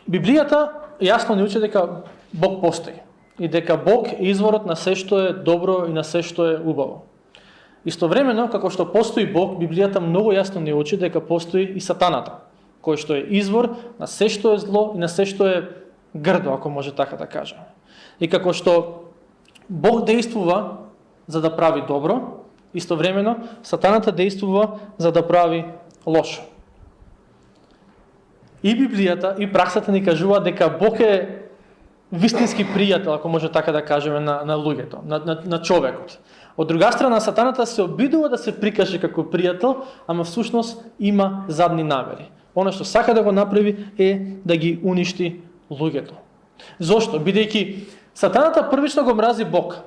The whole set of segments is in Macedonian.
Библијата јасно ни учи дека Бог постои и дека Бог е изворот на се што е добро и на се што е убаво. Истовремено, како што постои Бог, Библијата многу јасно ни учи дека постои и сатаната, кој што е извор на се што е зло и на се што е грдо, ако може така да кажем. И како што Бог действува за да прави добро, истовремено сатаната действува за да прави лошо. И Библијата и праксата ни кажува дека Бог е вистински пријател, ако може така да кажеме, на луѓето, на човекот. Од друга страна, сатаната се обидува да се прикаже како пријател, ама всушност има задни намери. Оно што сака да го направи е да ги уништи луѓето. Зошто? Бидејќи сатаната првично го мрази Бог.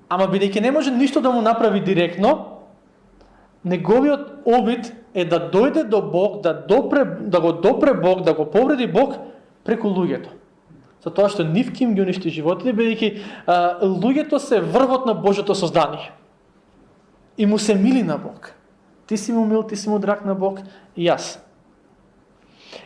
Ама бидејќи не може ништо да му направи директно, неговиот обид е да дојде до Бог, да го допре Бог, да го повреди Бог преку луѓето. Затоа што нив ким ги уништи животите, бидејќи луѓето се врвот на Божјото создание. И му се мили на Бог. Ти си му мил, ти си му драг на Бог и јас.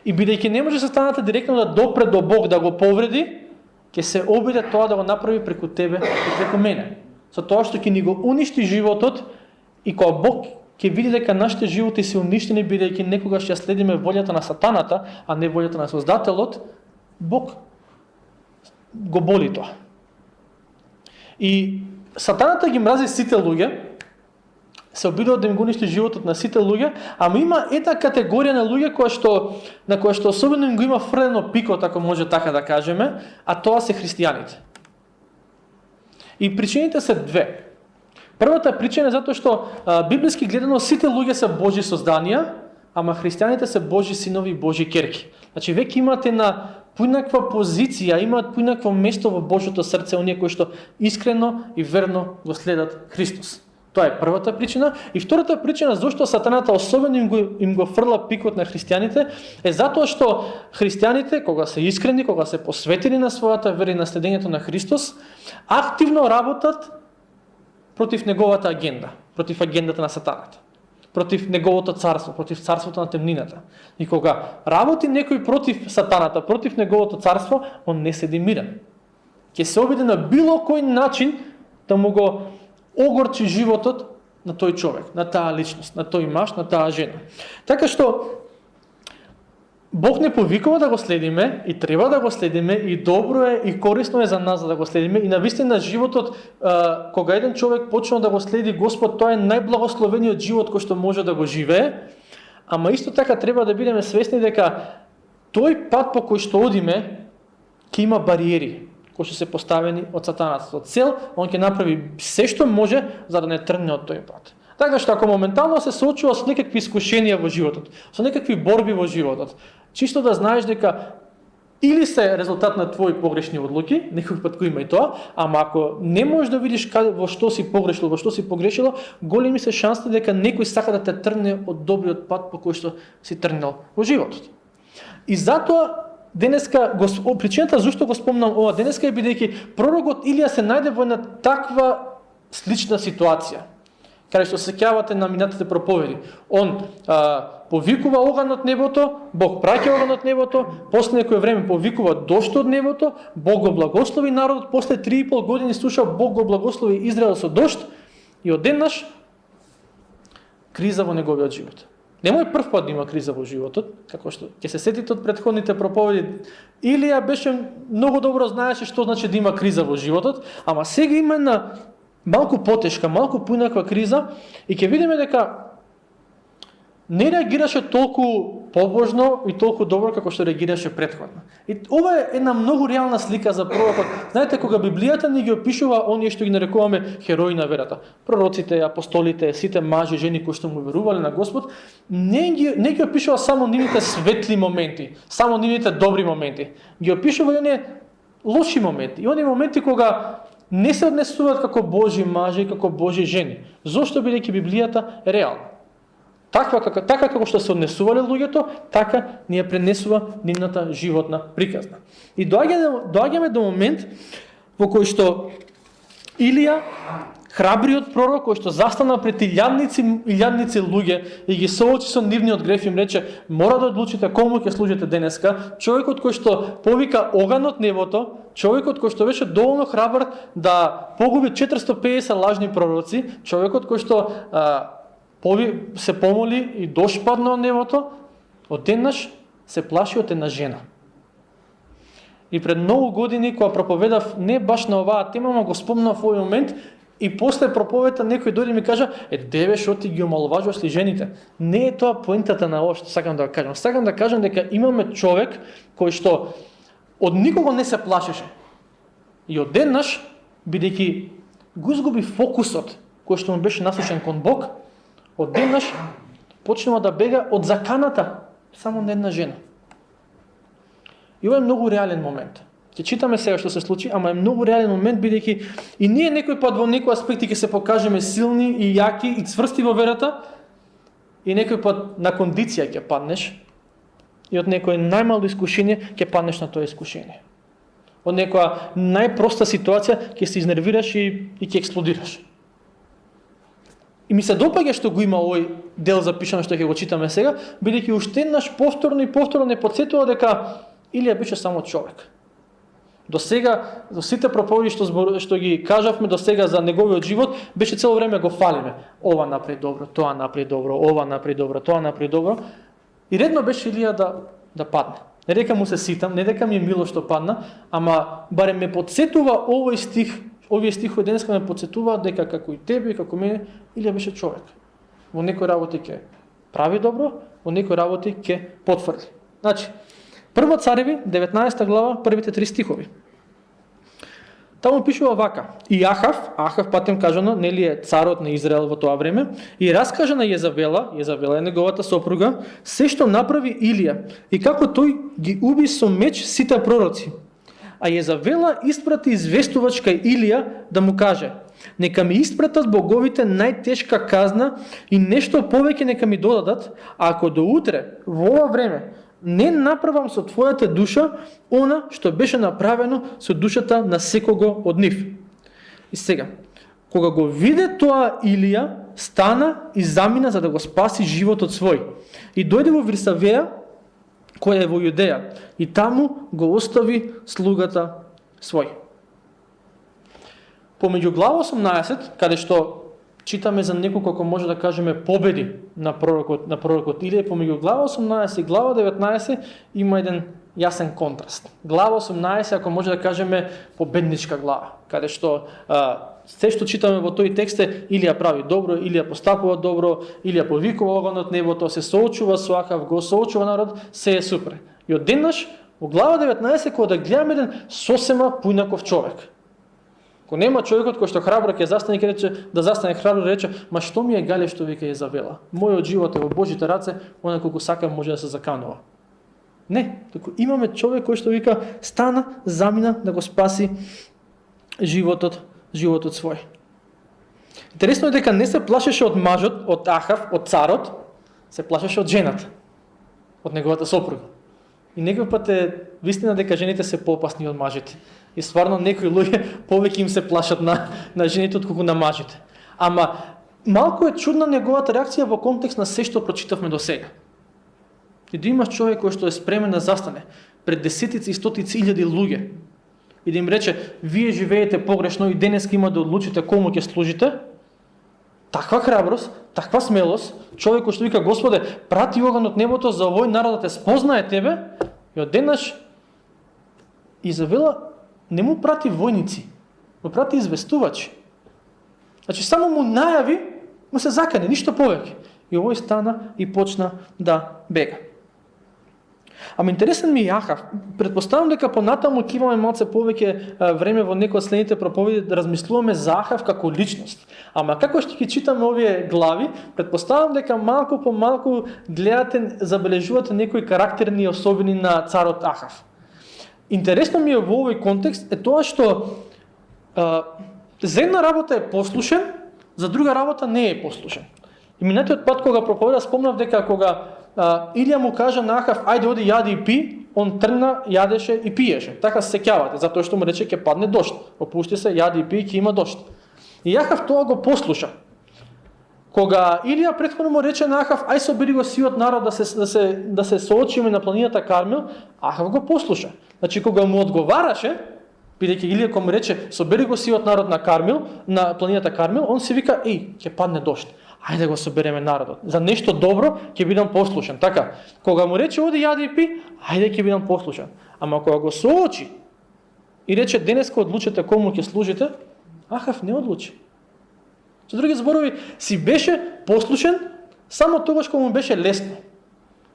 И бидејќи не може сатаната директно да допре до Бог да го повреди, ќе се обиде тоа да го направи преку тебе и преку мене. Затоа што ќе ни го уништи животот и кога Бог ќе види дека нашите животи се уништени бидејќи некогаш ја следиме волјата на сатаната, а не волјата на Создателот, Бог го боли тоа. И сатаната ги мрази сите луѓе, се обидува да им го уништи животот на сите луѓе, ама има една категорија на луѓе на која што особено им го има фрлено пикот, ако може така да кажеме, а тоа се христијаните. И причините се две. Првата причина е затоа што библиски гледано сите луѓе се Божји созданија, ама христијаните се Божји синови и Божји керки. Значи веќе имате на поинаква позиција, имаат поинакво место во Божјото срце оние кои што искрено и верно го следат Христос. Тоа е првата причина. И втората причина зашто сатаната особено им го фрла пикот на христијаните е затоа што христијаните, кога се искрени, кога се посветени на својата вера и на следењето на Христос, активно работат против неговата агенда, против агендата на сатаната, против неговото царство, против царството на темнината. И кога работи некој против сатаната, против неговото царство, он не седи мирен. Ќе се обиде на било кој начин да му го огорчи животот на тој човек, на таа личност, на тој маж, на таа жена. Така што Бог не повикува да го следиме и треба да го следиме и добро е и корисно е за нас да го следиме и навистина животот кога еден човек почне да го следи Господ, тоа е најблагословениот живот кој што може да го живее, ама исто така треба да бидеме свесни дека тој пат по кој што одиме ќе има бариери кои што се поставени од сатаната. Со цел, он ќе направи се што може за да не тргне од тој пат. Така што ако моментално се соочува со некакви искушенија во животот, со некакви борби во животот, чисто да знаеш дека или се резултат на твои погрешни одлуки, некој пат кој има и тоа, ама ако не можеш да видиш во што си погрешил, во што си погрешила, големи се шансите дека некој сака да те тргне од добриот пат по кој што си тргнал во животот. И затоа денеска, причината зашто го спомнам ова денеска е бидејќи пророкот Илија се најде во една таква слична ситуација, каде што се сеќавате на минатите проповеди. Он повикува оган од небото, Бог праќа оган од небото, после некој време повикува дошт од небото, Бог го благослови народот, после 3,5 години слуша Бог го благослови Израел со дошт и одеднаш криза во неговиот живот. Немој прв пат да има криза во животот, како што ќе се сетите од претходните проповеди. Илија беше многу добро знаеше што значи да има криза во животот, ама сега има една малку потешка, малку поинаква криза и ќе видиме дека не реагираше толку побожно и толку добро како што реагираше претходно. И ова е една многу реална слика за пророкот. Знаете, кога Библијата ни ги опишува оние што ги нарекуваме херои на верата, пророците, апостолите, сите мажи, жени кои што му верувале на Господ, не ги опишува само нивните светли моменти, само нивните добри моменти. Ги опишува и оние лоши моменти, и оние моменти кога не се однесуваат како Божи мажи и како Божи жени. Зошто бидејќи Библијата е реална? Така како што се однесувале луѓето, така ни ја пренесува нивната животна приказна. И доаѓаме до момент во кој што Илија храбриот пророк кој што застана пред илјадници луѓе и ги соочи со нивниот греф, им рече: мора да одлучите кому ќе служите денеска. Човекот кој што повика оган од небото, човекот кој што беше доволно храбар да погуби 450 лажни пророци, човекот кој што се помоли и дожд падна од небото, одеднаш се плаши од една жена. И пред многу години, кога проповедав не баш на оваа тема, ама го спомнав во овој момент, и после проповедта некој дојде и ми кажа: деве, шо ти ги омаловажуваш ли жените? Не е тоа поентата на ова што сакам да кажам. Сакам да кажам дека имаме човек кој што од никого не се плашеше. И одеднаш, бидејќи го изгуби фокусот кој што му беше насочен кон Бог, одеднаш почнува да бега од заканата само на една жена. И ова е многу реален момент. Ќе читаме сега што се случи, ама е многу реален момент, бидејќи и ние некој пат во некои аспекти ќе се покажеме силни и јаки и цврсти во верата, и некој пат на кондиција ќе паднеш, и од некој најмало искушение ќе паднеш на тоа искушение. Од некоја најпроста ситуација ќе се изнервираш и ќе експлодираш. И ми се допаѓа што го има овој дел запишано што ќе го читаме сега, бидејќи уште еднаш повторно и повторно не потсетува дека Илија беше само човек. До сега, за сите проповеди што ги кажавме до сега за неговиот живот, беше цело време го фалиме. Ова направи добро, тоа направи добро, ова направи добро, тоа направи добро. И редно беше Илија да падне. Не дека му се ситам, не дека ми е мило што падна, ама барем ме потсетува овие стихови денеска ме потсетуваат дека како и тебе и како мене, Илија беше човек. Во некои работи ќе прави добро, во некои работи ќе потврди. Значи, Прво Цареви, 19 глава, првите 3 стихови. Таму пишува вака: и Ахав патем кажано, нели е царот на Израел во тоа време, и раскажа на Језавела е неговата сопруга, се што направи Илија и како тој ги уби со меч сите пророци. А Језавела испрати известувач кај Илија да му каже: нека ми испратат боговите најтешка казна и нешто повеќе нека ми додадат, а ако до утре во ова време не направам со твојата душа она што беше направено со душата на секого од нив. И сега, кога го виде тоа Илија, стана и замина за да го спаси животот свој. И дојде во Вирсавеја, која е во Јудеја, и таму го остави слугата свој. Помеѓу глава 18, каде што читаме за неколку, како може да кажеме, победи на пророкот Илија, помеѓу глава 18 и глава 19 има еден јасен контраст. Глава 18, ако може да кажеме, победничка глава, каде што се што читаме во тој текст е: Илија прави добро, Илија постапува добро, Илија повикува оган од небото, се соочува со Ахав, го соочува народ, се е супер. И одеднаш во глава 19 кога да гледаме еден сосема поинаков човек. Ако нема човекот кој што храбро ќе застане, ќе рече, да застане храбро, рече: ма што ми е гале што вика Језавела? Мојот живот е во Божите раце, она колку сакам може да се заканува. Не, току имаме човек кој што вика: стана, замина да го спаси животот свој. Интересно е дека не се плашеше од мажот, од Ахав, од царот, се плашеше од жената, од неговата сопруга. И некој пат е вистина дека жените се поопасни од мажите. И стварно некои луѓе повеќе им се плашат на жените отколку на мажите. Ама малку е чудна неговата реакција во контекст на се што прочитавме до сега. И да имаш човек кој што е спремен да застане пред десетици и стотици илјади луѓе и да им рече: вие живеете погрешно и денеска има да одлучите кому ќе служите. Таква храброст, таква смелост, човек кој што вика: Господе, прати оган од небото за овој народ да те спознае тебе, и одеднаш Изавела не му прати војници, му прати известувачи. Значи само му најави, му се закане, ништо повеќе. И овој стана и почна да бега. Ама интересен ми е Ахав. Предпоставам дека понатаму ќе имаме малце повеќе време во некои од следните проповеди да размислуваме за Ахав како личност. Ама како што ќе читаме овие глави, предпоставам дека малку по малку гледате, забележувате некои карактерни особини на царот Ахав. Интересно ми е во овој контекст е тоа што за една работа е послушен, за друга работа не е послушен. И минатиот пат кога проповеда спомнав дека кога Илија му кажа на Ахав: ајде оди јади и пи, он тргна, јадеше и пиеше. Така се сеќавате, затоа што му рече ќе падне дожд. Опушти се, јади и пи, ќе има дожд. И Ахав тоа го послуша. Кога Илија претходно му рече на Ахав, ај собери го сиот народ да се соочиме на планината Кармел, Ахав го послуша. Значи кога му одговараше, бидејќи Илија кога му рече собери го сиот народ на Кармел, на планината Кармел, он си вика, ќе падне дожд. Ајде го собереме народот. За нешто добро ќе бидам послушен. Така, кога му рече оди јади и пи, ајде ќе бидам послушен. Ама кога го соочи и рече денеска одлучете кому ќе служите, Ахав не одлучи. Со други зборови, си беше послушен само тогаш кога му беше лесно.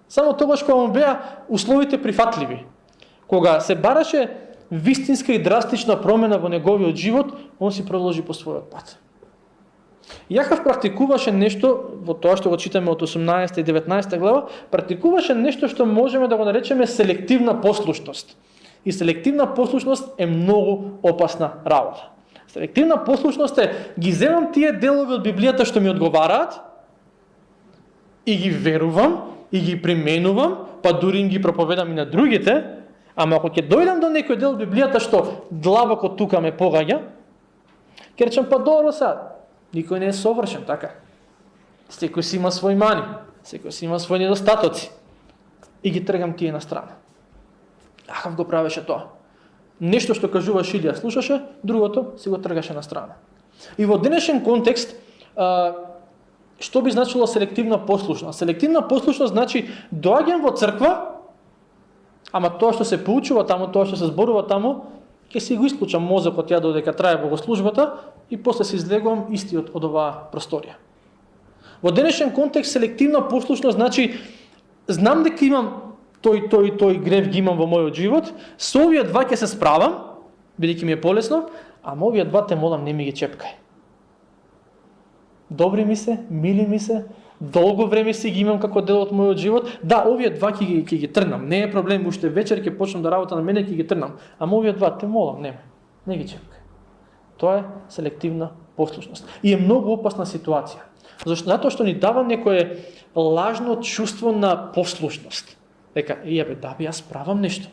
Само тогаш кога му беа условите прифатливи. Кога се бараше вистинска и драстична промена во неговиот живот, он си продолжи по својот пат. Јахав практикуваше нешто, во тоа што го читаме од 18 и 19 глава, практикуваше нешто што можеме да го наречеме селективна послушност. И селективна послушност е многу опасна работа. Селективна послушност е, ги земам тие делови од Библијата што ми одговараат и ги верувам и ги применувам, па дури им ги проповедам и на другите, ама ако ќе дојдам до некој дел од Библијата што длабоко тука ме погаѓа, ќе речам па добро сега, никој не е совршен, така. Секој си има свој мани, секој си има своји недостатоци и ги тргам тие на страна. Ахав го правеше тоа. Нешто што кажува Илија слушаше, другото си го тргаше на страна. И во денешен контекст, што би значило селективна послушност? Селективна послушност значи доаѓам во црква, ама тоа што се поучува таму, тоа што се зборува таму, ќе си го исклучам мозокот ја додека трае богослужбата и после се излегувам истиот од оваа просторија. Во денешен контекст селективна послушност значи знам дека имам тој грев ги имам во мојот живот, со овие два ќе се справам, бидејќи ми е полесно, ама овие два те молам не ми ги чепкај. Добри ми се, мили ми се, долго време си ги имам како дел од мојот живот. Да, овие два ќе ги тргнам, не е проблем, уште вечер ќе почнам да работам на мене, ќе ги тргнам. Ама овие два те молам, не ги чепкај. Тоа е селективна послушност. И е многу опасна ситуација. Затоа што ни дава некое лажно чувство на послушност. Дека, да би јас правам нешто.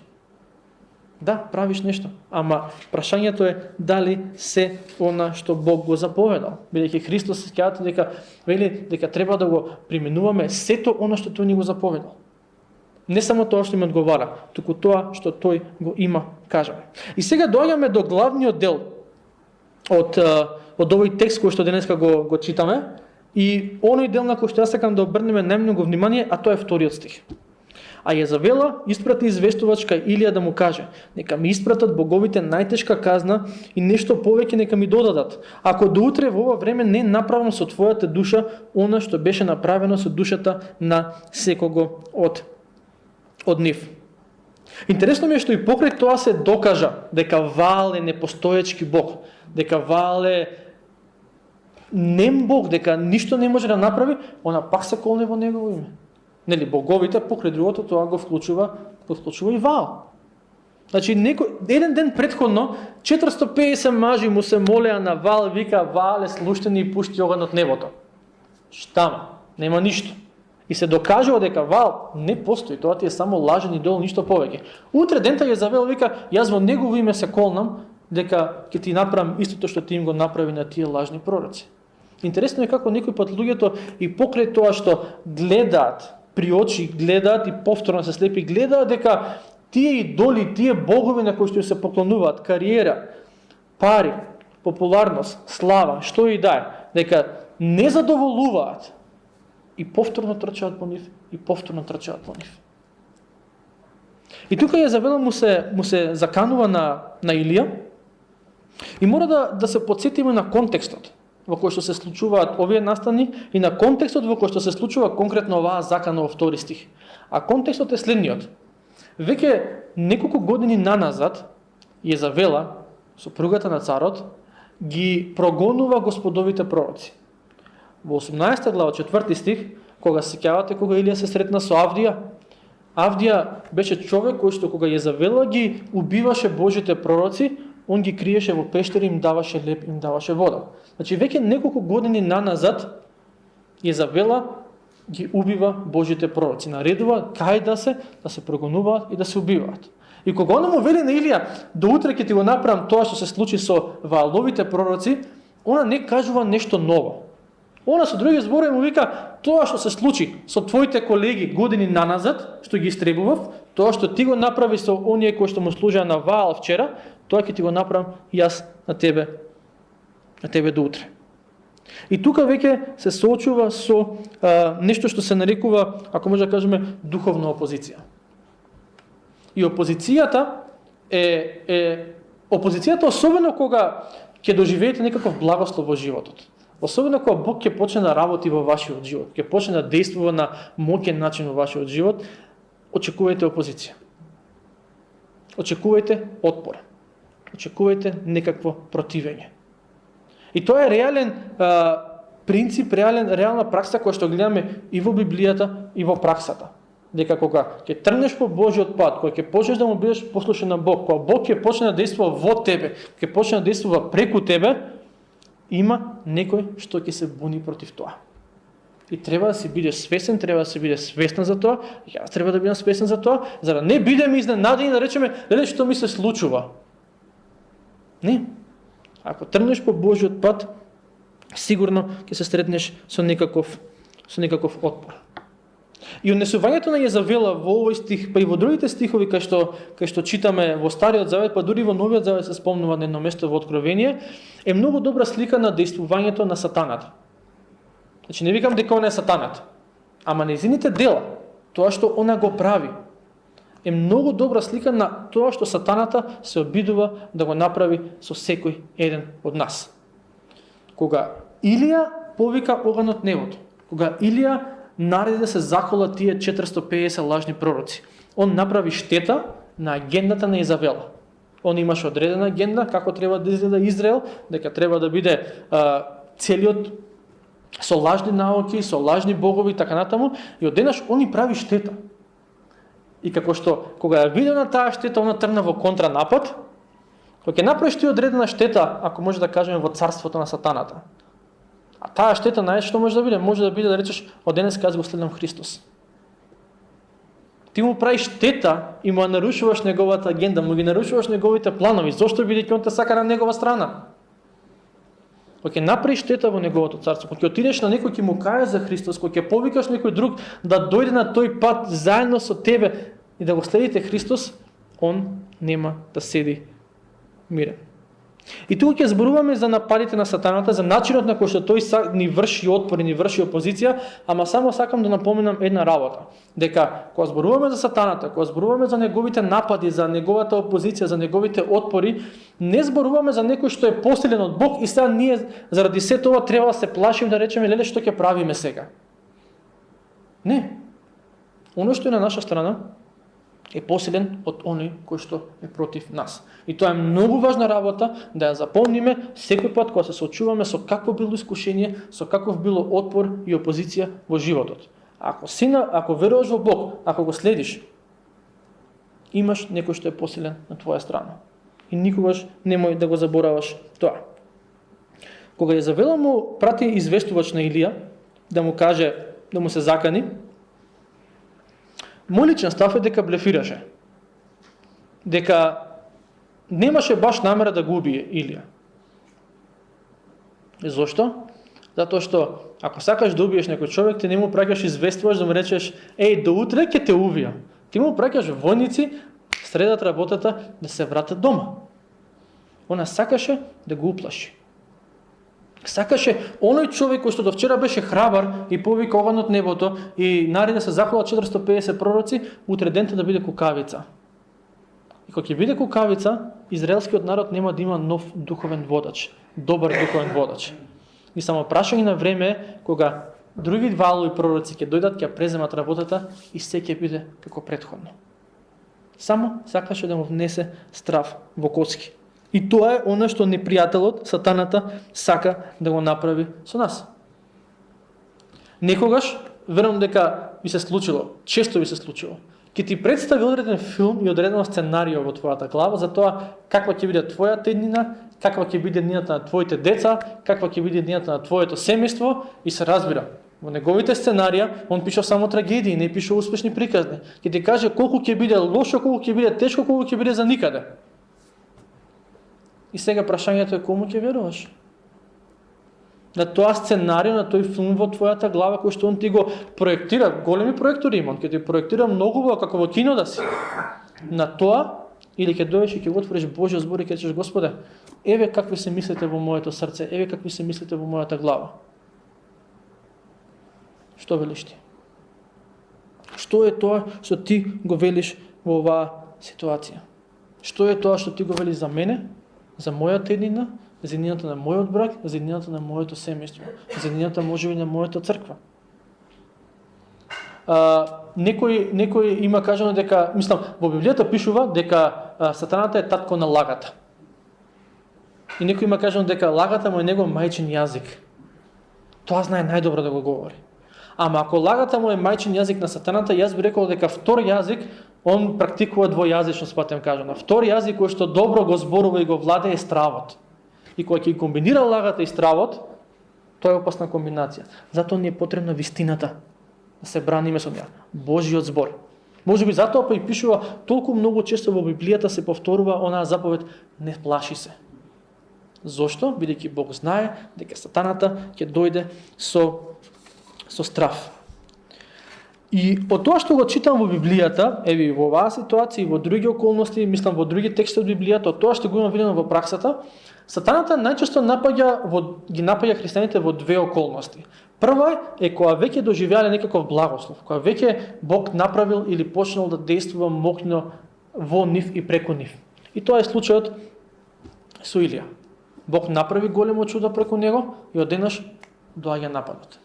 Да, правиш нешто, ама прашањето е дали се она што Бог го заповедал. Бидејќи Христос се кажа дека вели дека треба да го применуваме сето она што тој ни го заповедал. Не само тоа што им одговара, туку тоа што тој го има кажаме. И сега доаѓаме до главниот дел од овој текст кој што денеска го читаме и оној дел на кој што јас сакам да обрнеме најмногу внимание, а тоа е вториот стих. А Језавела испрати известувач кај Илија да му каже: нека ми испратат боговите најтешка казна и нешто повеќе нека ми додадат. Ако до утре во ова време не направам со твојата душа она што беше направено со душата на секого од нив. Интересно ми е што и покрај тоа се докажа дека Ваал е непостоечки бог, дека Ваал е нем бог, дека ништо не може да направи, она пак се колне во негово име. Нели, боговите, покрај другото, тоа го вклучува и Ваал. Значи, еден ден предходно, 450 мажи му се молеа на Ваал, вика, Ваал е слуштен и пушти оган од небото. Штама, нема ништо. И се докажува дека Ваал не постои, тоа ти е само лажен идол, ништо повеќе. Утре дента Језавел вика, јас во негово име се колнам, дека ќе ти направам истото што ти им го направи на тие лажни пророци. Интересно е како некој пат луѓето и покрај тоа што гледаат, при очи гледаат и повторно се слепи, гледаат дека тие идоли, тие богови на кои што се поклонуваат, кариера, пари, популарност, слава, што и да е, дека не задоволуваат и повторно трчаат по нив, и повторно трчаат по нив. И тука Језавела му се заканува на Илија и мора да се подсетиме на контекстот во кој што се случуваат овие настани и на контекстот во кој што се случува конкретно оваа закана во втори стих. А контекстот е следниот. Веќе неколку години наназад Језавела, сопругата на царот, ги прогонува господовите пророци. Во 18 глава 4 стих, кога се сеќавате кога Илија се сретна со Авдија, Авдија беше човек кој што кога Језавела ги убиваше Божите пророци, он ги криеше во пештери, им даваше леп, им даваше вода. Значи, веќе неколку години наназад Језавела ги убива Божите пророци. Наредува кај да се прогонуваат и да се убиваат. И кога он му вели на Илија, до утре ќе ти го направам тоа што се случи со Вааловите пророци, она не кажува нешто ново. Она со други зборови му вика, тоа што се случи со твоите колеги години наназад, што ги истребував, тоа што ти го направи со оние кои што му служаа на Ваал вчера, тоа ќе ти го направам јас на тебе до утре. И тука веќе се соочува со нешто што се нарекува, ако може да кажеме, духовна опозиција. И опозицијата опозицијата особено кога ќе доживеете некаков благослов во животот. Особено кога Бог ќе почне да работи во вашиот живот, ќе почне да действува на моќен начин во вашиот живот, очекувајте опозиција. Очекувајте отпор. Очекувајте некакво противење. И тоа е реален принцип, реална пракса која што гледаме и во Библијата, и во праксата. Дека кога ќе тргнеш по Божиот пат, кога ќе почнеш да му бидеш послушен на Бог, кога Бог ќе почне да действува во тебе, ќе почне да действува преку тебе, има некој што ќе се буни против тоа. И треба да си биде свесен, треба да се биде свесна за тоа, јас треба да бидам свесен за тоа, за да не бидеме изненадени да речеме, леле што ми се случува. Не. Ако тргнеш по Божиот пат, сигурно ќе се сретнеш со некаков отпор. И однесувањето на Језавела во овој стих, па и во другите стихови кај што читаме во Стариот Завет, па дури во Новиот Завет се спомнува на едно место во Откровение, е многу добра слика на действувањето на сатаната. Значи не викам дека она е сатанат, ама нејзините дела, тоа што она го прави, е многу добра слика на тоа што сатаната се обидува да го направи со секој еден од нас. Кога Илија повика оган од небото, кога Илија нареди да се закола тие 450 лажни пророци, он направи штета на агендата на Језавела. Он имаше одредена агенда како треба да изгледа Израел, дека треба да биде целиот со лажни науки, со лажни богови и така натаму, и одеднаш он и прави штета. И како што кога ја видел на таа штета, она тргна во контранапад, кога ќе направиш ти одредена штета, ако може да кажеме во царството на сатаната. А таа штета знаеш што може да биде? Може да биде да речеш од денес го следам Христос. Ти му правиш штета и му нарушуваш неговата агенда, му ги нарушуваш неговите планови. Зошто бидејќи он те сака на негова страна? Кога ќе направиш штета во неговото царство, кога ќе отидеш на некој ќе му каже за Христос, кога ќе повикаш некој друг да дојде на тој пат заедно со тебе и да го следите Христос, он нема да седи мирен. И тука ќе зборуваме за нападите на сатаната, за начинот на кој што тој ни врши отпор и ни врши опозиција, ама само сакам да напоменам една работа, дека кога зборуваме за сатаната, кога зборуваме за неговите напади, за неговата опозиција, за неговите отпори, не зборуваме за некој што е посилен од Бог и сега ние заради се тоа треба да се плашим да речеме леле што ќе правиме сега. Не. Оно што е на наша страна е посилен од оној кој што е против нас. И тоа е многу важна работа да ја запомниме секој пат кога се соочуваме со какво било искушение, со каков било отпор и опозиција во животот. Ако веруваш во Бог, ако го следиш, имаш некој што е посилен на твоја страна. И никогаш немој да го забораваш тоа. Кога Језавела му прати известувач на Илија да му каже, да му се закани, мој личен став е дека блефираше. Дека немаше баш намера да го убие Илија. Зошто? Затоа што ако сакаш да убиеш некој човек, ти не му праќаш известувач да му речеш до утре ќе те убија. Ти му праќаш војници средат работата да се вратат дома. Она сакаше да го уплаши. Сакаше оној човек кој што до вчера беше храбар и повика оган од небото и нареди да се захвала 450 пророци, утре дента да биде кукавица. И кога ќе биде кукавица, израелскиот народ нема да има нов духовен водач, добар духовен водач. И само прашање на време кога други валови пророци ќе дојдат, ќе преземат работата и се ќе биде како претходно. Само сакаше да му внесе страв во коцки. И тоа е она што непријателот, сатаната, сака да го направи со нас. Некогаш, верувам дека би се случило, често би се случило, ќе ти представи одреден филм и одредено сценарио во твојата глава за тоа каква ќе биде твојата еднина, каква ќе биде еднината на твоите деца, каква ќе биде еднината на твоето семејство и се разбира. Во неговите сценарија, он пишал само трагедии, не пишал успешни приказни. Ќе ти каже колку ќе биде лошо, колку ќе биде тешко, колку ќе биде за никаде. И сега прашањето е кому ќе веруваш? на тоа сценарио, на тој филм во твојата глава кој што он ти го проектира, големи проектори има, он ќе ти проектира многу како во кино да си. На тоа или ќе дојдеш и ќе го отвориш Божјиот збор и ќе кажеш Господе, еве какви се мислите во моето срце, еве какви се мислите во мојата глава. Што велиш ти? Што е тоа што ти го велиш во оваа ситуација? Што е тоа што ти го велиш за мене, за мојата еднина, за еднината на мојот брак, за еднината на моето семејство, за еднината можеби на мојата црква? Некој има кажано дека, мислам, во Библијата пишува дека сатаната е татко на лагата. И некој има кажано дека лагата му е негов мајчин јазик. Тоа знае најдобро да го говори. Ама ако лагата му е мајчин јазик на сатаната, јас би рекол дека втор јазик, он практикува двојазичност, патем кажано. Втор јазик кој што добро го зборува и го владее е стравот. И кога ќе комбинира лагата и стравот, тоа е опасна комбинација. Затоа ни е потребна вистината, да се браниме со неа. Божјиот збор. Можеби затоа па и пишува толку многу често во Библијата се повторува онаа заповед не плаши се. Зошто? Бидејќи Бог знае дека сатаната ќе дојде со страв. И од тоа што го читам во Библијата, еви во оваа ситуација и во други околности, мислам во други текстови од Библијата, од тоа што го имам видено во праксата, сатаната најчесто ги напаѓа христијаните во две околности. Прва е кога веќе доживеале некаков благослов, кога веќе Бог направил или почнал да действува моќно во нив и преку нив. И тоа е случајот со Илија. Бог направи големо чудо преку него и одеднаш доаѓа нападот.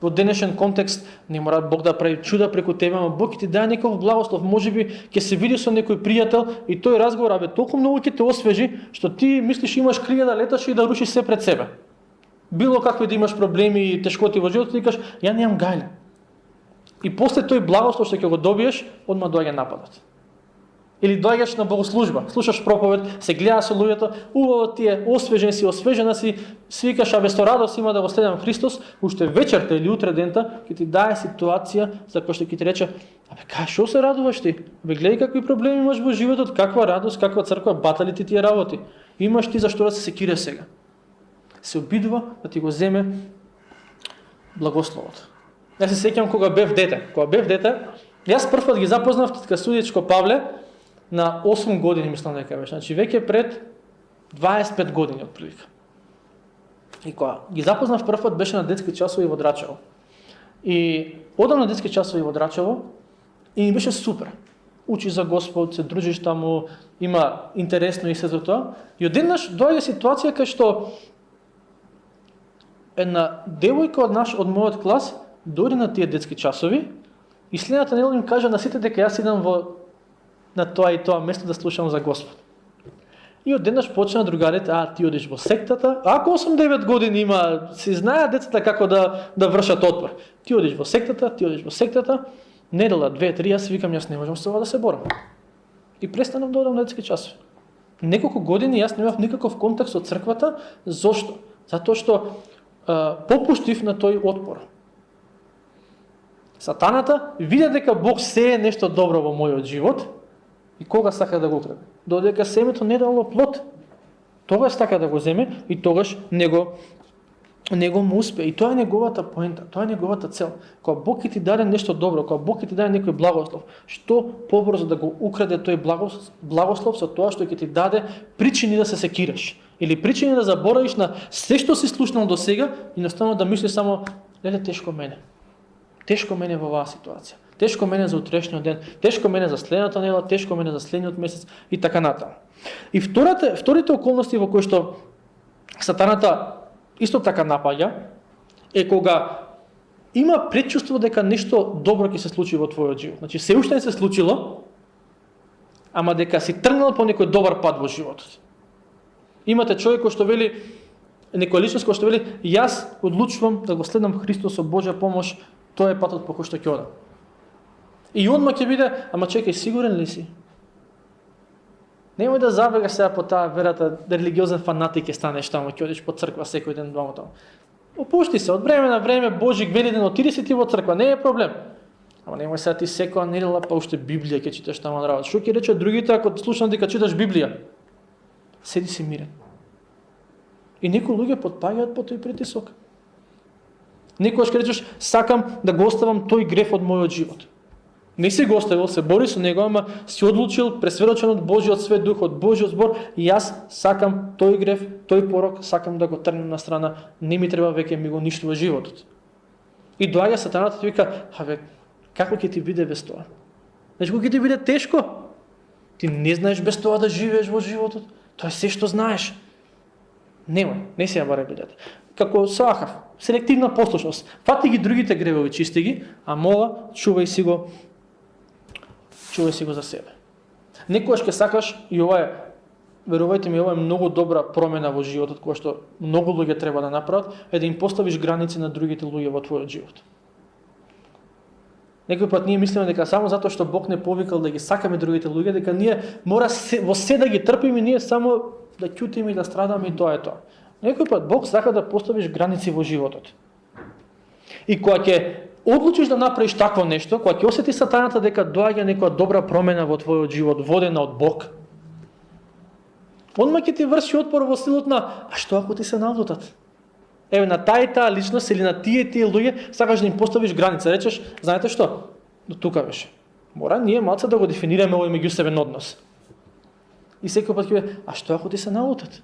Во денешен контекст не мора Бог да прави чуда преку тебе, ама Бог ќе ти даде некој благослов, можеби ќе се види со некој пријател и тој разговор толку многу ќе те освежи, што ти мислиш имаш крилја да леташ и да рушиш се пред себе. Било какви да имаш проблеми и тешкоти во животот, ти кажеш, ја немам гајле. И после тој благослов што ќе го добиеш, одма доаѓа нападот. Или доаѓаш на богослужба, слушаш проповед, се гледа со луѓето, убаво ти е, освежен си, освежена си, свикаш, абе со радост има да го следам Христос, уште вечерта или утре дента ќе ти даде ситуација за која што ќе ти рече, абе кај шо се радуваш ти? Абе гледај какви проблеми имаш во животот, каква радост, каква црква, батали ти тие работи. Имаш ти зашто да се секире сега. Се обидува да ти го земе благословот. Јас се сеќам кога бев дете. Јас првпат ги запознав татка Судичко Павле на 8 години, мислам дека беше. Значи веќе пред 25 години отприлика. И кога ги запознав првпат беше на детски часови во Драчево. И одам на детски часови во Драчево и ми беше супер. Учи за Господ, се дружиш таму, има интересно и сето тоа. И одеднаш доаѓа ситуација кај што една девојка од мојот клас дојде на тие детски часови и следната недела им кажа на сите дека јас идам на тоа и тоа место да слушам за Господ. И одеднаш почна другарите, ти одиш во сектата, ако 8-9 години има, си знаат децата како да вршат отпор. Ти одиш во сектата, недела, 2-3, јас викам, јас не можам со ова да се борам. И престанав да одам на детски часови. Неколку години јас немав никаков контакт со црквата, зошто? Затоа што попуштив на тој отпор. Сатаната види дека Бог сее нешто добро во мојот живот и кога сака да го украде. Додека семето не дало плод, тогаш сака да го земе и тогаш него му успе. И тоа е неговата поента, тоа е неговата цел. Кога Бог ќе ти даде нешто добро, кога Бог ќе ти даде некој благослов, што побрзо да го украде тој благослов со тоа што ќе ти даде причини да се секираш или причини да заборавиш на се што си слушнал до сега и наставно да мислиш само леле тешко мене. Тешко мене во оваа ситуација. Тешко мене за утрешниот ден, тешко мене за следната недела, тешко мене за следниот месец и така натаму. И вторите околности во кои што сатаната исто така напаѓа е кога има предчувство дека нешто добро ќе се случи во твојот живот. Значи се уште не се случило, ама дека си тргнал по некој добар пат во животот. Имате човек кој што вели, некоја личност кој што вели, јас одлучувам да го следам Христос со Божја помош, тоа е патот по кој што ќе одам. И одма ќе биде, ама чекај, сигурен ли си? Немој да забегаш сега по таа верата, религиозен фанатик ќе станеш таму, ќе одиш по црква секој ден дома таму. Опушти се, од време на време Божик вели ден отиди си ти во црква, не е проблем. Ама немој сега ти секоја недела па уште Библија ќе читаш таму на работа. Што ќе рече другите ако слушам дека читаш Библија? Седи си мирен. И некои луѓе потпаѓаат по тој притисок. Некојаш кажеш, сакам да го оставам тој греф од мојот живот. Не си го оставил, се бори со него, ама си одлучил, пресведочен од Божиот свет дух, од Божиот збор, и јас сакам тој греф, тој порок, сакам да го тргнем на страна, не ми треба веќе ми го ништува животот. И доаѓа сатаната и ти вика, како ќе ти биде без тоа? Значи, кога ќе ти биде тешко? Ти не знаеш без тоа да живееш во животот? Тоа е се што знаеш. Немој, не се ја барај бидете. Како со Ахав, селективна послушност. Фати ги другите гревови, чисти ги, а мола, чувај си го за себе. Некојаш ќе сакаш, и ова е, верувајте ми, ова е многу добра промена во животот, која што многу луѓе треба да направат, е да им поставиш граници на другите луѓе во твојот живот. Некој пат ние мислиме дека само затоа што Бог не повикал да ги сакаме другите луѓе, дека ние мора во се да ги трпиме, ние само да ќутиме и да страдаме и тоа е тоа. Некој пат Бог сака да поставиш граници во животот. И кога ќе одлучиш да направиш такво нешто, кога ќе осети сатаната дека доаѓа некоја добра промена во твојот живот, водена од Бог, одма ќе ти врши отпор во силот на, а што ако ти се налутат? Еве на таа личност или на тие луѓе сакаш да им поставиш граница, речеш, знаете што? До тука беше. Мора ние малце да го дефинираме овој меѓусебен однос. И секој пат ќе биде, а што ако ти се налутат?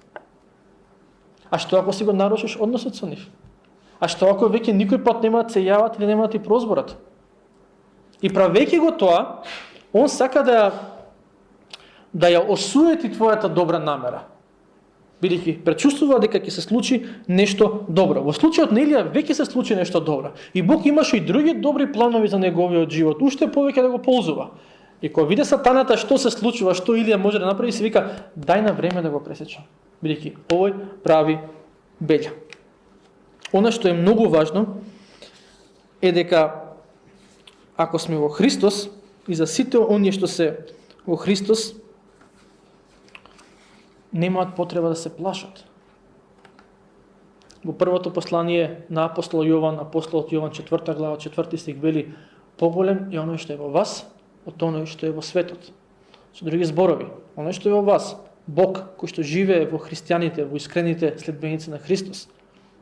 А што ако си го нарушиш односот со нив? А што ако веќе никој пат нема да се јават или нема да ти прозборат? И правејќи го тоа, он сака да ја осуети твојата добра намера. Бидејќи пречувствува дека ќе се случи нешто добро. Во случајот на Илија веќе се случи нешто добро. И Бог имаше и други добри планови за неговиот живот, уште повеќе да го ползува. И кога виде сатаната што се случува, што Илија може да направи, се вика, дај на време да го пресечам. Бидејќи овој прави белја. Она што е многу важно е дека ако сме во Христос и за сите оние што се во Христос, немаат потреба да се плашат. Во првото послание на апостол Јован, апостолот Јован 4 глава 4 стих вели: поголем е оној што е во вас од оној што е во светот. Со други зборови, оној што е во вас, Бог кој што живее во христијаните, во искрените следбеници на Христос,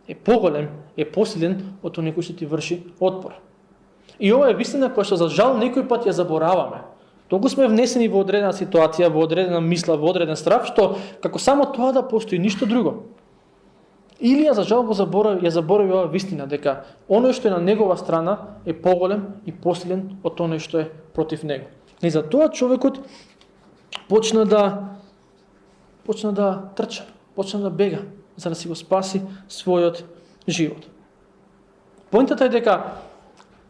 е поголем, е посилен од оној кој што ти врши отпор. И ова е вистина која што за жал некој пат ја забораваме. Толку сме внесени во одредена ситуација, во одредена мисла, во одреден страв, што како само тоа да постои, ништо друго. Илија за жал ја заборави ова вистина, дека оној што е на негова страна е поголем и посилен од оној што е против него. И за тоа човекот почна да трча, почна да бега, за да си го спаси својот живот. Поентата е дека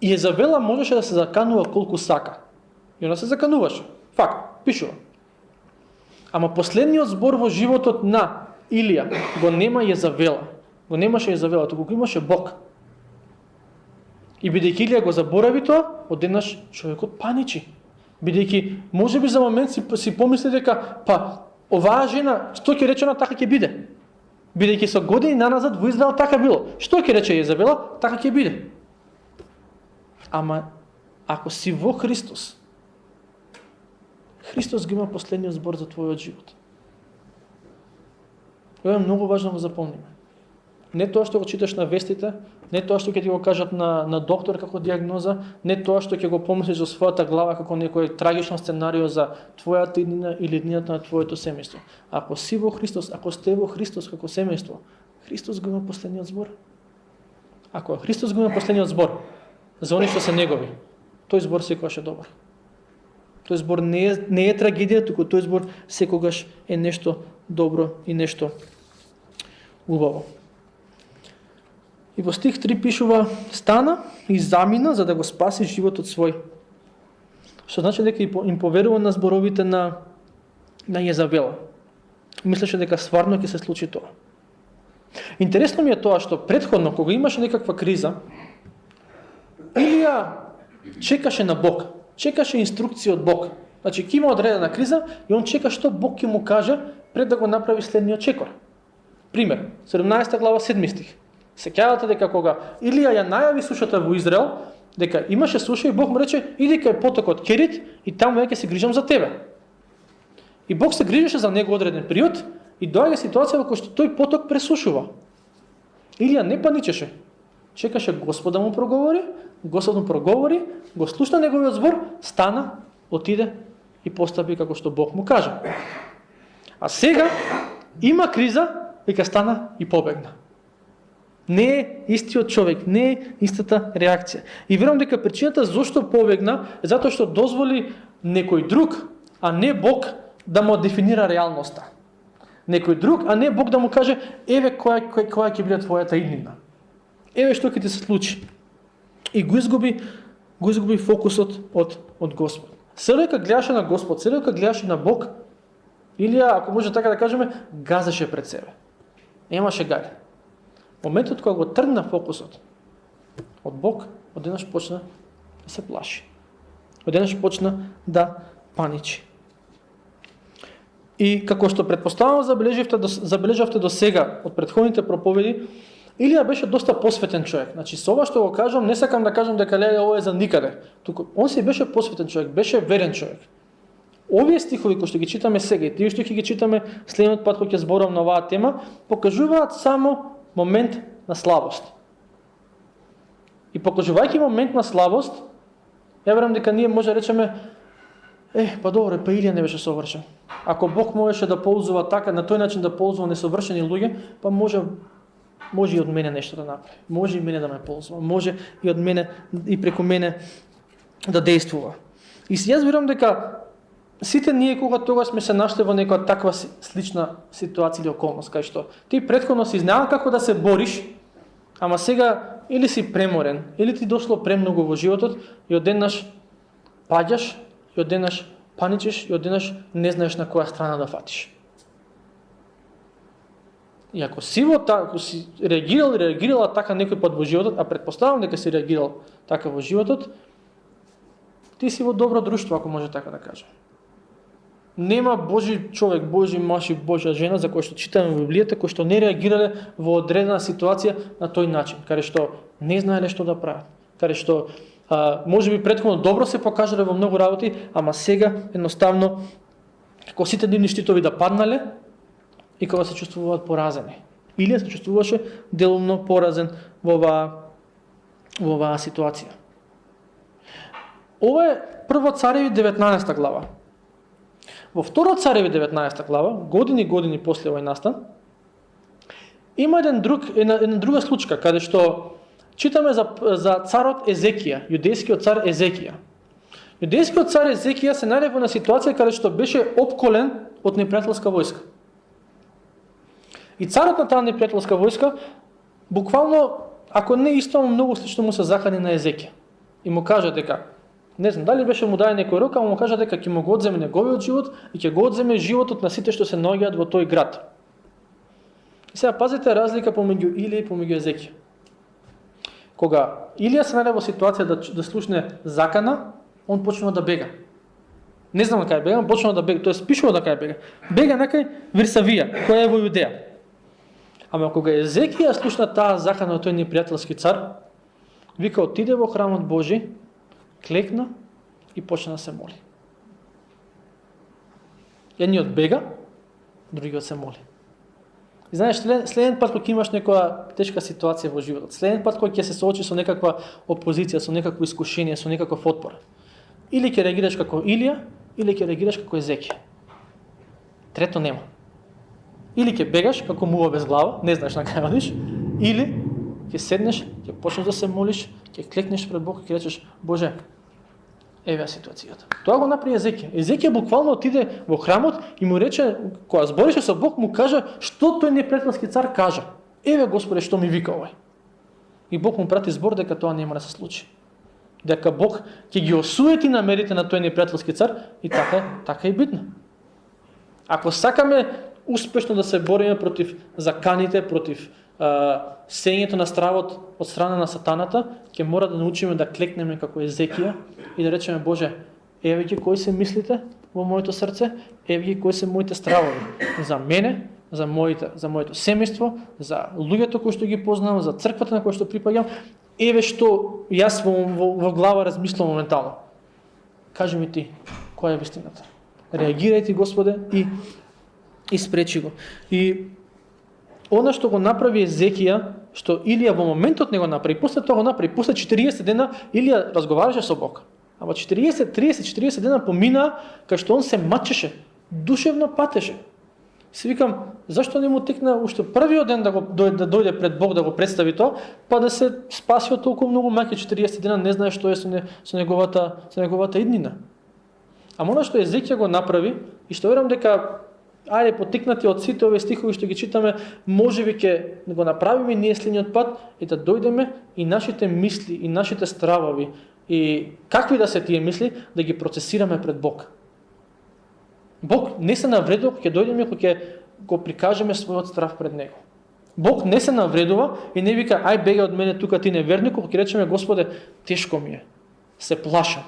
Језавела можеше да се заканува колку сака. И она се закануваше. Факт, пишува. Ама последниот збор во животот на Илија го нема Језавела. Го немаше Језавела, туку го имаше Бог. И бидејќи Илија го заборави тоа, одеднаш човекот паничи. Бидејќи можеби за момент си помисли дека оваа жена, што ќе рече она, така ќе биде. Бидејќи со години наназад во Израел така било. Што ќе рече Језавела, така ќе биде. Ама ако си во Христос, Христос ги има последниот збор за твојот живот. Ова е многу важно да го запомниме. Не тоа што го читаш на вестите, не тоа што ќе ти го кажат на доктор како диагноза, не тоа што ќе го помислиш во својата глава како некој трагично сценарио за твојата иднина или иднината на твоето семејство. Ако си во Христос, ако сте во Христос како семејство, Христос го има последниот збор. Ако Христос го има последниот збор за оние што се негови, тој збор секогаш е добар. Тој збор не е трагедија, туку тој збор секогаш е нешто добро и нешто убаво. И во стих 3 пишува: стана и замина за да го спаси животот свој. Што значи дека им поверува на зборовите на Језавела. Мислеше дека стварно ќе се случи тоа. Интересно ми е тоа што претходно, кога имаше некаква криза, Илија чекаше на Бог. Чекаше инструкција од Бог. Значи, ќе има одредена криза и он чека што Бог ќе му каже пред да го направи следниот чекор. Пример, 17 глава 7 стих. Сеќавате дека кога Илија ја најави сушата во Израел, дека имаше суша и Бог му рече: иди кај потокот Керит и таму ја ќе се грижам за тебе. И Бог се грижеше за него одреден период И доаѓа ситуација во која што тој поток пресушува. Илија не паничеше. Чекаше Господ да му проговори, Господ му проговори, го слушна неговиот збор, стана, отиде и постапи како што Бог му кажа. А сега има криза, вика стана и побегна. Не е истиот човек, не е истата реакција. И верувам дека причината зошто побегна е затоа што дозволи некој друг, а не Бог да му дефинира реалноста. Некој друг, а не Бог да му каже еве која ќе биде твојата иднина. Еве што ќе ти се случи. И го изгуби фокусот од Господ. Село дека гледаше на Господ, село дека гледаше на Бог, Илија, ако може така да кажеме, газеше пред себе. Немаше гај. Моментот кога го тргна фокусот од Бог, одеднаш почна да се плаши. Одеднаш почна да паничи. И како што предпоставам забележавте до сега од претходните проповеди, Илија беше доста посветен човек. Значи, со ова што го кажам, не сакам да кажам дека леле ова е за никаде. Туку он си беше посветен човек, беше верен човек. Овие стихови кои што ги читаме сега и тие што ќе ги читаме следниот пат кога ќе зборам на оваа тема, покажуваат само момент на слабост. И покажувајќи момент на слабост, ја верувам дека ние може да речеме па добро, па Илија не беше совршен. Ако Бог можеше да ползува така, на тој начин да ползува несовршени луѓе, па може и од мене нешто да направи. Може и мене да ме ползува. Може и од мене и преку мене да действува. И јас верувам дека сите ние кога тогаш сме се нашли во некоја таква слична ситуација или околност, кај што ти претходно си знаел како да се бориш, ама сега или си преморен, или ти дошло премногу во животот и одеднаш паѓаш, и одеднаш паничиш, и одеднаш не знаеш на која страна да фатиш. И ако си реагирала така некој пат во животот, а предпоставам дека си реагирал така во животот, ти си во добро друштво, ако може така да кажем. Нема Божи човек, Божи маж и Божја жена за кој што читаме во Библијата, кој што не реагирале во одредена ситуација на тој начин, каде што не знаеле што да прават, каде што може би претходно добро се покажале во многу работи, ама сега едноставно како сите нивни штитови да паднале и кога се чувствуваат поразени. Или се чувствуваше делумно поразен во оваа ситуација. Ова е Прво Цареви 19 глава. Во Второ Цареви 19 глава, години после војнаста, има една друга случка, каде што читаме за царот Езекија, јудејскиот цар Езекија. Јудејскиот цар Езекија се најде во една ситуација каде што беше опколен од непријателска војска. И царот на таа непријателска војска, буквално, ако не исто, многу слично му се закани на Езекија. И му кажа дека, не знам дали беше му даде некој рок, ама му кажа дека ќе му го одземе неговиот живот и ќе го одземе животот на сите што се наоѓаат во тој град. И сега пазите разлика помеѓу Илија и помеѓу Езекија. Кога Илија се најде во ситуација да слушне закана, он почнува да бега. Не знам на кај бега, он почнува да бега, тоест пишува да кај бега. Бега некај Вирсавија, која е во Јудеја. Ама кога Езекија слушна таа закана од тој непријателски цар, вика отиде во храмот Божи, клекна и почна да се моли. Едниот бега, другиот се моли. И знаеш, следен пат кога имаш некоја тешка ситуација во животот, следен пат кога ќе се соочи со некаква опозиција, со некакво искушение, со некаков отпор, или ќе реагираш како Илија, или ќе реагираш како Езекија. Трето нема. Или ќе бегаш како мува без глава, не знаеш на кај одиш, или ќе седнеш, ќе почнеш да се молиш, ќе клекнеш пред Бог и ќе речеш: Боже, еве ситуацијата. Тоа го направи Езекија. Езекија буквално отиде во храмот и му рече, кога зборише со Бог, му кажа што тој непријателски цар кажа. Еве Господе што ми вика овој. И Бог му прати збор дека тоа нема да се случи. Дека Бог ќе ги осуети намерите на тој непријателски цар и така е битно. Ако сакаме успешно да се бориме против заканите, против сењето на стравот од страна на сатаната, ќе мора да научиме да клекнеме како Езекија и да речеме: Боже, еве ги кои се мислите во моето срце, еве ги кои се моите стравови за мене, за моето семејство, за луѓето кои што ги познавам, за црквата на која што припаѓам, еве што јас во глава размислувам моментално. Кажи ми ти, која е вистината? Реагирај ти, Господе, и и спречи го. И она што го направи Езекија, што Илија во моментот не го направи, после тоа го направи, после 40 дена Илија разговараше со Бог. Ама 40 дена помина кај што он се мачеше, душевно патеше. Си викам, зашто не му текна уште првиот ден да дојде пред Бог да го представи тоа, па да се спаси од толку многу маќе 40 дена, не знае што е со неговата иднина. Ама она што Езекија го направи и што верам дека потикнати од сите овие стихови што ги читаме, можеби ќе го направиме ние следниот пат и да дојдеме и нашите мисли и нашите стравови и какви да се тие мисли да ги процесираме пред Бог. Бог не се навредува кога ќе дојдеме кога ќе го прикажеме својот страв пред него. Бог не се навредува и не вика бегај од мене тука ти неверник, кога ќе речеме Господе, тешко ми е. Се плашам.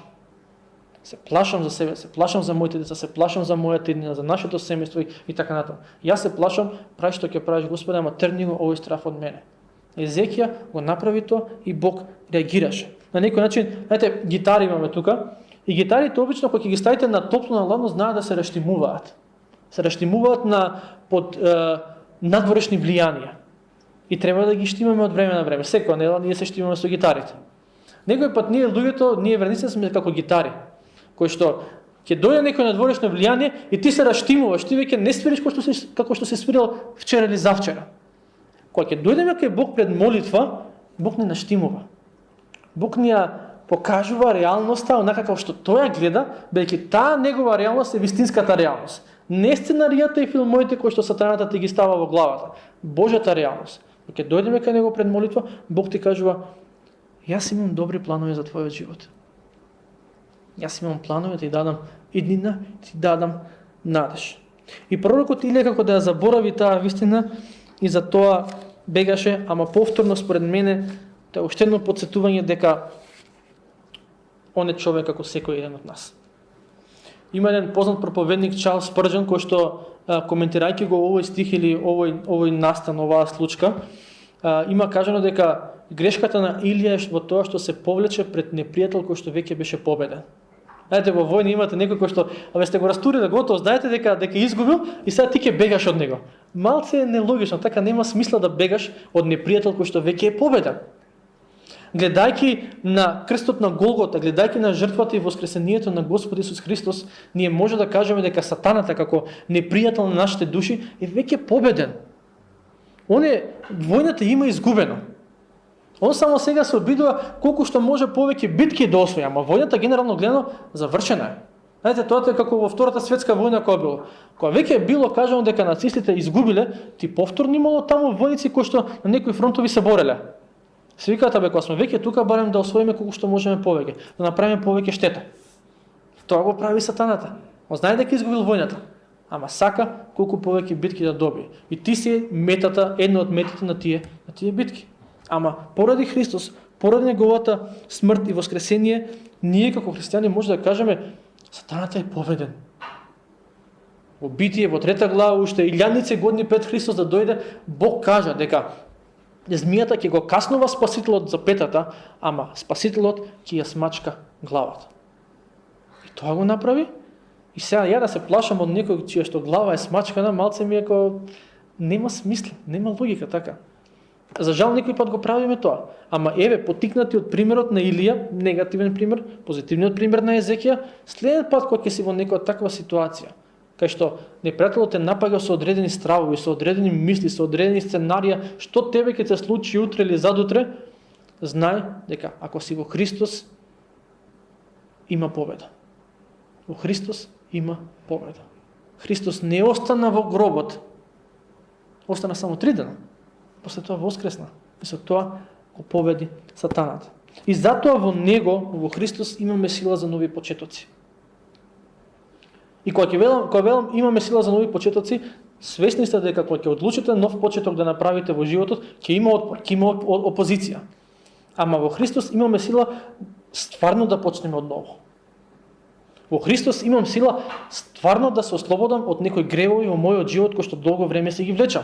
Се плашам за себе, се плашам за моите деца, се плашам за мојата иднина, за нашето семејство и така натаму. Јас се плашам, прави што ќе правиш Господе, ама тргни го овој страф од мене. Езекија го направи тоа и Бог реагираше. На некој начин, знаете, гитари имаме тука и гитарите обично кога ќе ги ставите на топло на ладно знаат да се раштимуваат. Се раштимуваат под надворешни влијанија. И треба да ги штимаме од време на време. Секоја недела ние се штимаме со гитарите. Некој пат ние луѓето, ние верниците сме како гитари, кој што ќе дојде некој надворешно влијание и ти се раштимуваш, ти веќе не свириш како што се свирил вчера или завчера. Кога ќе дојдеме кај Бог пред молитва, Бог не наштимува. Бог ни ја покажува реалноста онака како што тој ја гледа, бидејќи таа негова реалност е вистинската реалност. Не сценаријата и филмовите кои што сатаната ти ги става во главата. Божјата реалност. Кога ќе дојдеме кај него пред молитва, Бог ти кажува: јас имам добри планови за твојот живот. Јас имам планови да ти дадам иднина, ти дадам надеж. И пророкот Илија како да ја заборави таа вистина и за тоа бегаше, ама повторно според мене тоа уште едно потсетување дека он е човек како секој еден од нас. Има еден познат проповедник Чарлс Спрџан кој што коментирајќи го овој стих или овој настан, оваа случка, има кажано дека грешката на Илија е во тоа што се повлече пред непријател кој што веќе беше победен. Знаете, во војна имате некој кој што сте го растурили готово, знаете дека изгубил и сега ти ќе бегаш од него. Малце е нелогично, така нема смисла да бегаш од непријател кој што веќе е победен. Гледајќи на крстот на Голгота, гледајќи на жртвата и воскресението на Господ Исус Христос, ние може да кажеме дека сатаната како непријател на нашите души е веќе победен. Војната има изгубено. Он само сега се обидува колку што може повеќе битки да освои, ама војната генерално гледано завршена е. Знаете, тоа е како во Втората светска војна која било. Кога веќе било кажано дека нацистите изгубиле, ти повторно имало таму војници кои што на некои фронтови се бореле. Се викаат, кога сме веќе тука, барем да освоиме колку што можеме повеќе, да направиме повеќе штета. Тоа го прави сатаната. Он знае дека изгубил војната, ама сака колку повеќе битки да добие. И ти си метата, една од метите на тие битки. Ама поради Христос, поради неговата смрт и воскресение, ние како христијани може да кажеме сатаната е победен. Во Битие, во 3 глава, уште илјадници години пред Христос да дојде, Бог кажа дека змијата ќе го каснува спасителот за петата, ама спасителот ќе ја смачка главата. И тоа го направи. И сега ја да се плашам од некој чија што глава е смачкана, малце ми е како нема смисла, нема логика така. За жал некој пат го правиме тоа. Ама еве, потикнати од примерот на Илија, негативен пример, позитивниот пример на Езекија, следниот пат кога ќе си во некоја таква ситуација, кај што непријателот те напага со одредени стравови, со одредени мисли, со одредени сценарија, што тебе ќе се случи утре или задутре, знај дека ако си во Христос, има победа. Во Христос има победа. Христос не остана во гробот, остана само 3 дена. После тоа воскресна. И со тоа го победи сатаната. И затоа во Него, во Христос, имаме сила за нови почетоци. И кога велам имаме сила за нови почетоци, свесни сте дека кога ќе одлучите нов почеток да направите во животот, ќе има отпор, ќе има опозиција. Ама во Христос имаме сила стварно да почнеме од ново. Во Христос имам сила стварно да се ослободам од некои гревови во мојот живот кој што долго време се ги влечам.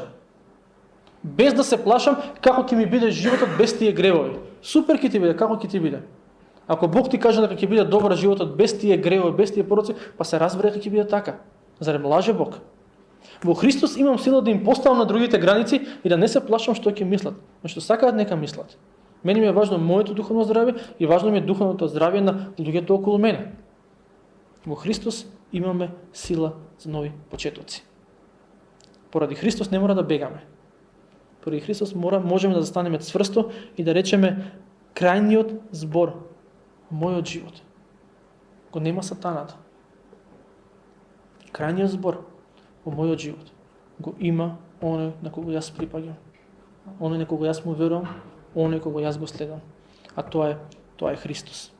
Без да се плашам како ќе ми биде животот без тие гревови. Супер ќе ти биде, како ќе ти биде. Ако Бог ти каже дека ќе биде добар животот без тие гревови, без тие пороци, па се разбере дека ќе биде така. Зарем лаже Бог? Во Христос имам сила да им поставам на другите граници и да не се плашам што ќе мислат, но што сакаат нека мислат. Мене ми е важно моето духовно здравје и важно ми е духовното здравје на луѓето околу мене. Во Христос имаме сила за нови почетоци. Поради Христос не мора да бегаме. Поради Христос можеме да застанеме цврсто и да речеме крајниот збор во мојот живот го нема сатаната. Крајниот збор во мојот живот го има оној на кого јас припаѓам. Оној на кого јас му верувам, оној кого јас го следам. А тоа е Христос.